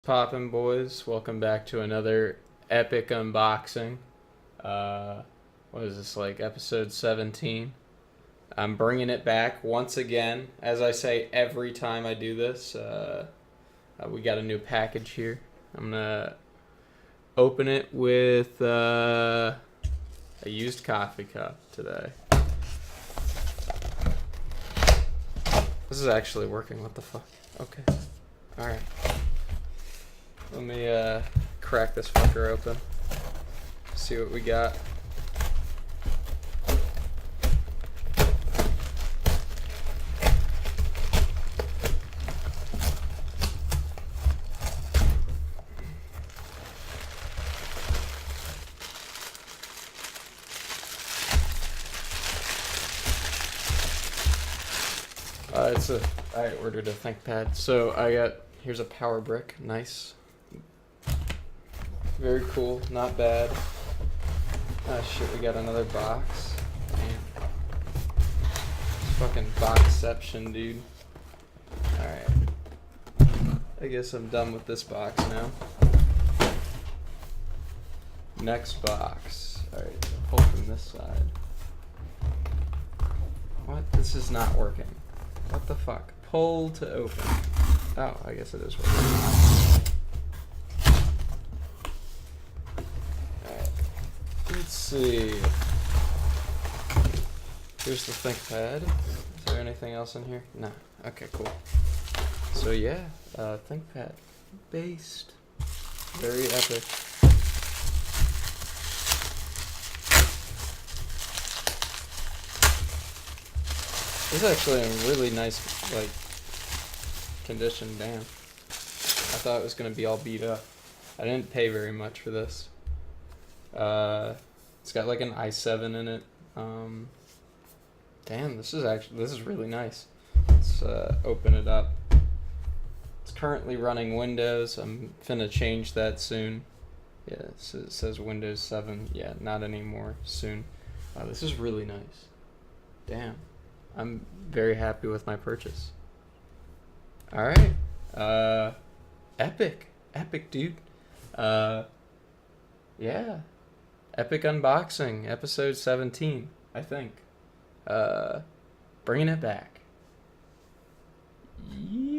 Poppin' boys, welcome back to another epic unboxing. What is this, like episode 17? I'm bringing it back once again. As I say every time I do this, we got a new package here. I'm gonna open it with a used coffee cup today. This is actually working, what the fuck? Okay, alright. Let me crack this fucker open. See what we got. I ordered a ThinkPad. So here's a power brick. Nice. Very cool, not bad. Ah shit, we got another box. Damn. Fucking boxception, dude. Alright. I guess I'm done with this box now. Next box. Alright, pull from this side. What? This is not working. What the fuck? Pull to open. Oh, I guess it is working. Let's see. Here's the ThinkPad. Is there anything else in here? No. Okay, cool. So yeah, ThinkPad. Based. Very epic. This is actually in really nice, like, condition. Damn. I thought it was gonna be all beat up. I didn't pay very much for this. It's got like an i7 in it. Damn, this is really nice. Let's open it up. It's currently running Windows. I'm finna change that soon. Yeah, it says Windows 7. Yeah, not anymore. Soon. This is really nice. Damn, I'm very happy with my purchase. All right. Epic, dude. Yeah. Epic unboxing, episode 17, I think. Bringing it back. Yeah.